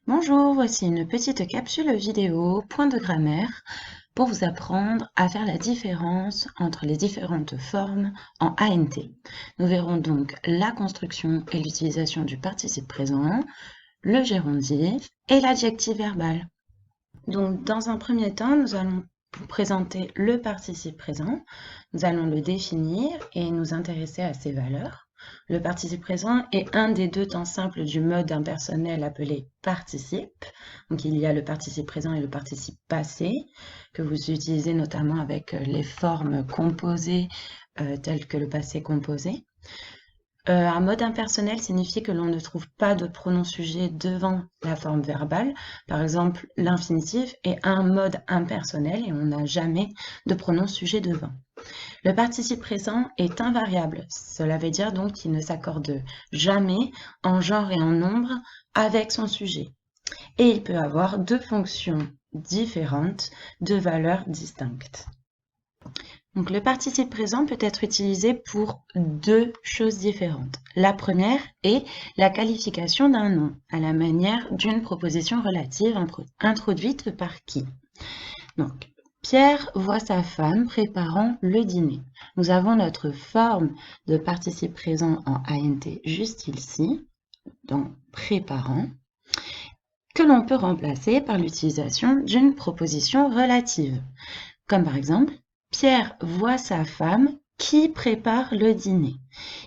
Bonjour, voici une petite capsule vidéo point de grammaire pour vous apprendre à faire la différence entre les différentes formes en ANT. Nous verrons donc la construction et l'utilisation du participe présent, le gérondif et l'adjectif verbal. Donc, dans un premier temps, nous allons vous présenter le participe présent. Nous allons le définir et nous intéresser à ses valeurs. Le participe présent est un des deux temps simples du mode impersonnel appelé participe. Donc, il y a le participe présent et le participe passé que vous utilisez notamment avec les formes composées telles que le passé composé. Un mode impersonnel signifie que l'on ne trouve pas de pronom sujet devant la forme verbale. Par exemple, l'infinitif est un mode impersonnel et on n'a jamais de pronom sujet devant. Le participe présent est invariable. Cela veut dire donc qu'il ne s'accorde jamais en genre et en nombre avec son sujet. Et il peut avoir deux fonctions différentes, deux valeurs distinctes. Donc, le participe présent peut être utilisé pour deux choses différentes. La première est la qualification d'un nom, à la manière d'une proposition relative introduite par qui. Donc, Pierre voit sa femme préparant le dîner. Nous avons notre forme de participe présent en ANT juste ici, dans préparant, que l'on peut remplacer par l'utilisation d'une proposition relative, comme par exemple Pierre voit sa femme qui prépare le dîner.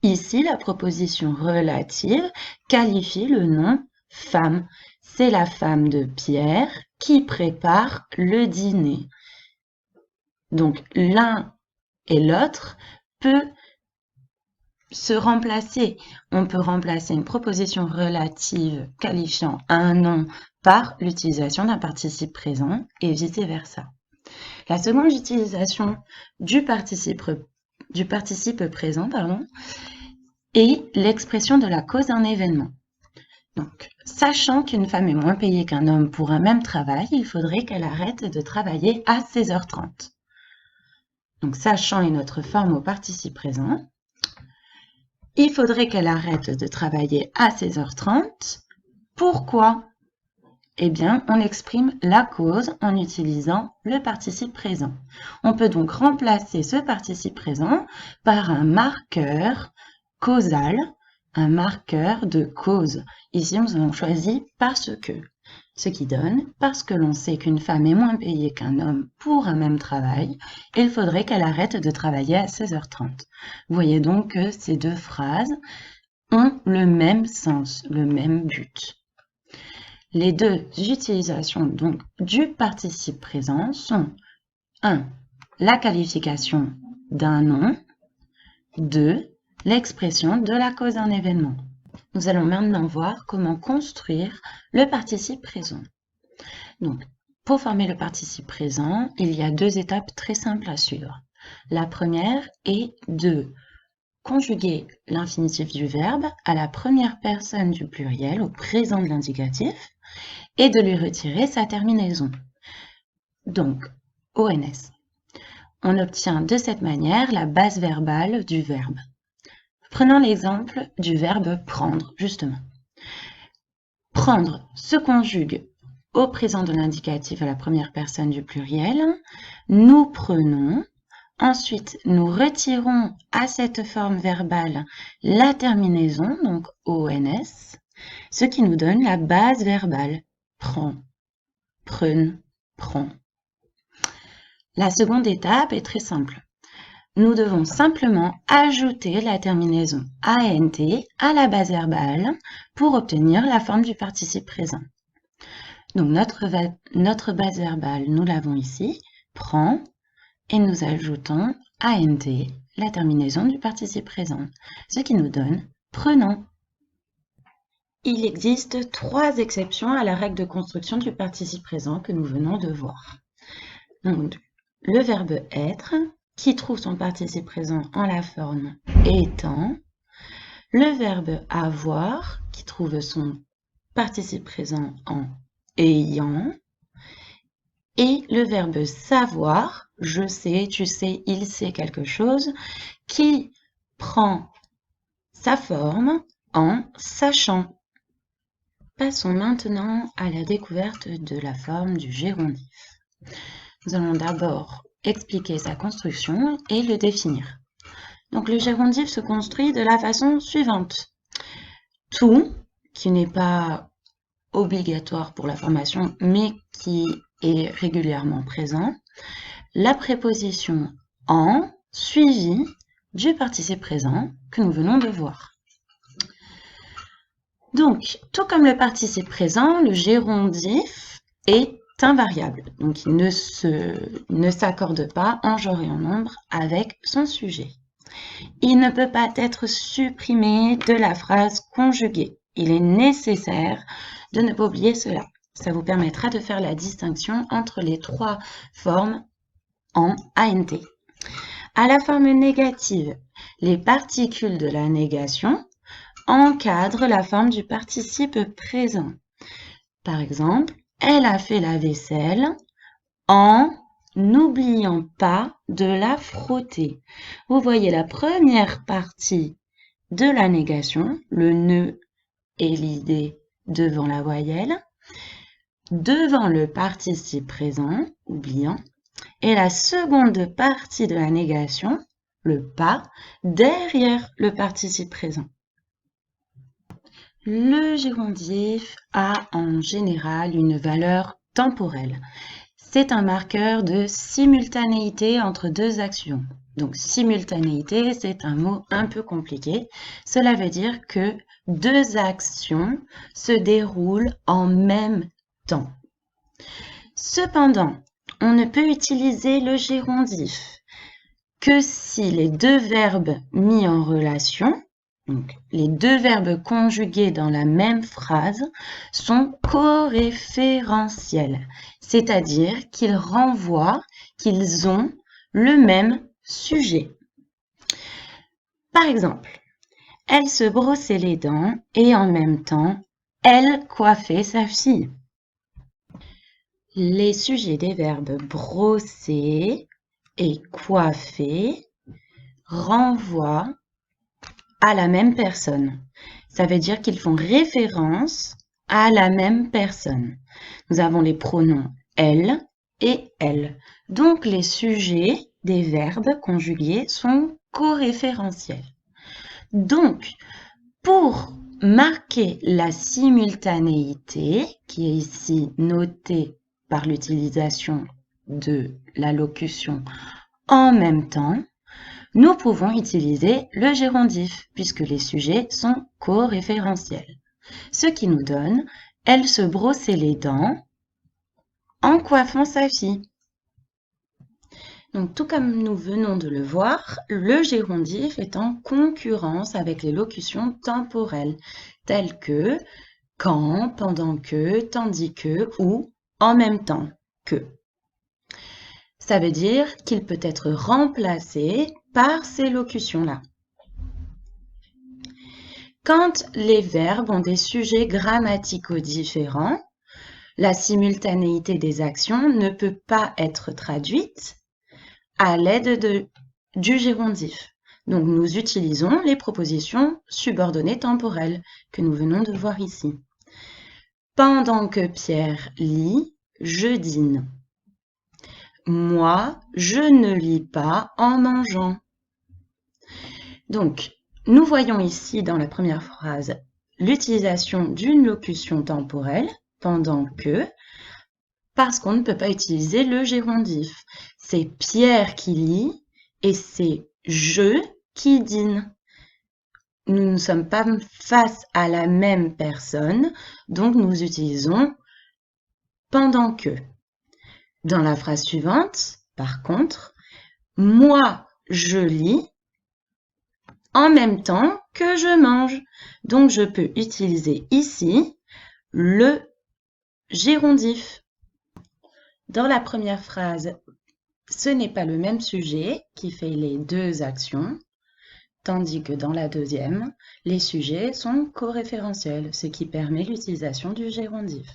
Ici, la proposition relative qualifie le nom femme. C'est la femme de Pierre qui prépare le dîner. Donc, l'un et l'autre peut se remplacer. On peut remplacer une proposition relative qualifiant un nom par l'utilisation d'un participe présent et vice-versa. La seconde utilisation du participe présent est l'expression de la cause d'un événement. Donc, sachant qu'une femme est moins payée qu'un homme pour un même travail, il faudrait qu'elle arrête de travailler à 16h30. Donc, sachant est notre forme au participe présent. Il faudrait qu'elle arrête de travailler à 16h30. Pourquoi ? Eh bien, on exprime la cause en utilisant le participe présent. On peut donc remplacer ce participe présent par un marqueur causal, un marqueur de cause. Ici, nous avons choisi parce que, ce qui donne parce que l'on sait qu'une femme est moins payée qu'un homme pour un même travail, il faudrait qu'elle arrête de travailler à 16h30. Vous voyez donc que ces deux phrases ont le même sens, le même but. Les deux utilisations donc du participe présent sont 1. La qualification d'un nom, 2. L'expression de la cause d'un événement. Nous allons maintenant voir comment construire le participe présent. Donc, pour former le participe présent, il y a deux étapes très simples à suivre. La première est de conjuguer l'infinitif du verbe à la première personne du pluriel au présent de l'indicatif et de lui retirer sa terminaison. Donc, ONS. On obtient de cette manière la base verbale du verbe. Prenons l'exemple du verbe prendre, justement. Prendre se conjugue au présent de l'indicatif à la première personne du pluriel. Nous prenons. Ensuite, nous retirons à cette forme verbale la terminaison, donc ONS, ce qui nous donne la base verbale. Prend, prenne, prend. La seconde étape est très simple. Nous devons simplement ajouter la terminaison ANT à la base verbale pour obtenir la forme du participe présent. Donc notre base verbale, nous l'avons ici, prend, et nous ajoutons ANT, la terminaison du participe présent, ce qui nous donne prenant. Il existe 3 exceptions à la règle de construction du participe présent que nous venons de voir. Donc, le verbe être, qui trouve son participe présent en la forme étant, le verbe avoir, qui trouve son participe présent en ayant, et le verbe savoir, je sais, tu sais, il sait quelque chose, qui prend sa forme en sachant. Passons maintenant à la découverte de la forme du gérondif. Nous allons d'abord expliquer sa construction et le définir. Donc le gérondif se construit de la façon suivante. Tout, qui n'est pas obligatoire pour la formation, mais qui est régulièrement présent, la préposition en suivie du participe présent que nous venons de voir. Donc, tout comme le participe présent, le gérondif est invariable. Donc, il ne s'accorde pas en genre et en nombre avec son sujet. Il ne peut pas être supprimé de la phrase conjuguée. Il est nécessaire de ne pas oublier cela. Ça vous permettra de faire la distinction entre les trois formes en ANT. À la forme négative, les particules de la négation encadrent la forme du participe présent. Par exemple, elle a fait la vaisselle en n'oubliant pas de la frotter. Vous voyez la première partie de la négation, le ne et l'idée devant la voyelle, devant le participe présent, oubliant, et la seconde partie de la négation, le pas, derrière le participe présent. Le gérondif a en général une valeur temporelle. C'est un marqueur de simultanéité entre deux actions. Donc, simultanéité, c'est un mot un peu compliqué. Cela veut dire que deux actions se déroulent en même temps. Cependant, on ne peut utiliser le gérondif que si les deux verbes mis en relation, donc les deux verbes conjugués dans la même phrase, sont coréférentiels, c'est-à-dire qu'ils renvoient, qu'ils ont le même sujet. Par exemple, elle se brossait les dents et en même temps, elle coiffait sa fille. Les sujets des verbes brosser et coiffer renvoient à la même personne. Ça veut dire qu'ils font référence à la même personne. Nous avons les pronoms elle et elle. Donc les sujets des verbes conjugués sont coréférentiels. Donc, pour marquer la simultanéité, qui est ici notée par l'utilisation de la locution en même temps, nous pouvons utiliser le gérondif puisque les sujets sont coréférentiels. Ce qui nous donne « Elle se brossait les dents en coiffant sa fille ». Donc, tout comme nous venons de le voir, le gérondif est en concurrence avec les locutions temporelles telles que quand, pendant que, tandis que ou en même temps que. Ça veut dire qu'il peut être remplacé par ces locutions-là. Quand les verbes ont des sujets grammaticaux différents, la simultanéité des actions ne peut pas être traduite à l'aide du gérondif. Donc, nous utilisons les propositions subordonnées temporelles que nous venons de voir ici. Pendant que Pierre lit, je dîne. Moi, je ne lis pas en mangeant. Donc, nous voyons ici dans la première phrase l'utilisation d'une locution temporelle, pendant que, parce qu'on ne peut pas utiliser le gérondif. C'est Pierre qui lit et c'est je qui dîne. Nous ne sommes pas face à la même personne, donc nous utilisons pendant que. Dans la phrase suivante, par contre, moi, je lis en même temps que je mange. Donc, je peux utiliser ici le gérondif. Dans la première phrase, ce n'est pas le même sujet qui fait les deux actions, tandis que dans la deuxième, les sujets sont coréférentiels, ce qui permet l'utilisation du gérondif.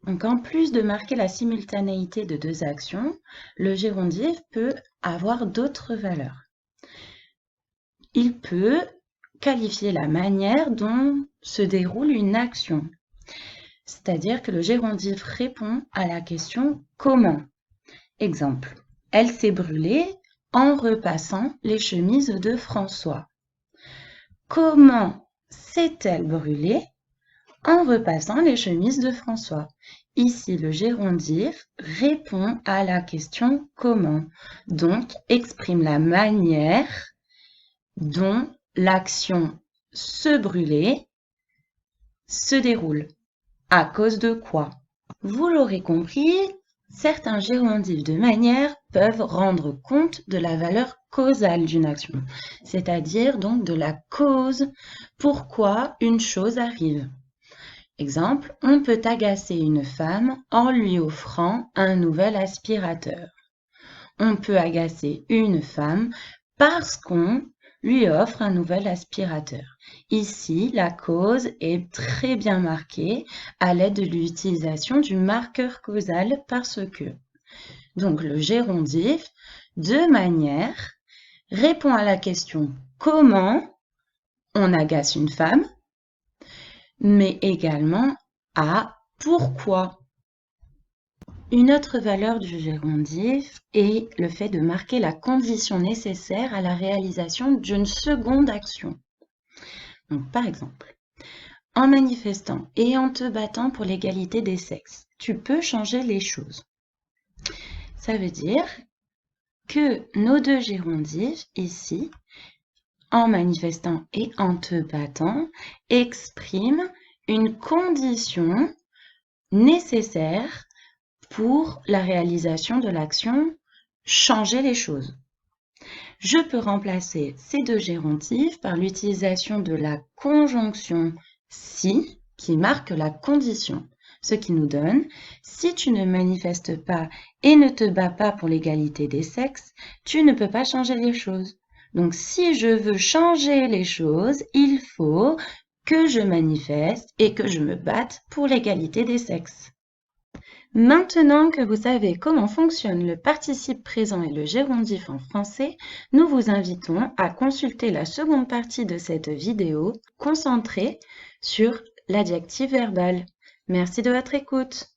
Donc, en plus de marquer la simultanéité de deux actions, le gérondif peut avoir d'autres valeurs. Il peut qualifier la manière dont se déroule une action. C'est-à-dire que le gérondif répond à la question « Comment ?» Exemple, elle s'est brûlée en repassant les chemises de François. Comment s'est-elle brûlée en repassant les chemises de François? Ici, le gérondif répond à la question « Comment ?» donc exprime la manière dont l'action se brûler se déroule. À cause de quoi? Vous l'aurez compris, certains gérondifs de manière peuvent rendre compte de la valeur causale d'une action, c'est-à-dire donc de la cause pourquoi une chose arrive. Exemple, on peut agacer une femme en lui offrant un nouvel aspirateur. On peut agacer une femme parce qu'on lui offre un nouvel aspirateur. Ici, la cause est très bien marquée à l'aide de l'utilisation du marqueur causal parce que. Donc, le gérondif, de manière, répond à la question comment on agace une femme, mais également à pourquoi. Une autre valeur du gérondif est le fait de marquer la condition nécessaire à la réalisation d'une seconde action. Donc, par exemple, en manifestant et en te battant pour l'égalité des sexes, tu peux changer les choses. Ça veut dire que nos deux gérondifs, ici, en manifestant et en te battant, expriment une condition nécessaire pour la réalisation de l'action changer les choses. Je peux remplacer ces deux gérondifs par l'utilisation de la conjonction si qui marque la condition, ce qui nous donne si tu ne manifestes pas et ne te bats pas pour l'égalité des sexes, tu ne peux pas changer les choses. Donc si je veux changer les choses, il faut que je manifeste et que je me batte pour l'égalité des sexes. Maintenant que vous savez comment fonctionne le participe présent et le gérondif en français, nous vous invitons à consulter la seconde partie de cette vidéo concentrée sur l'adjectif verbal. Merci de votre écoute.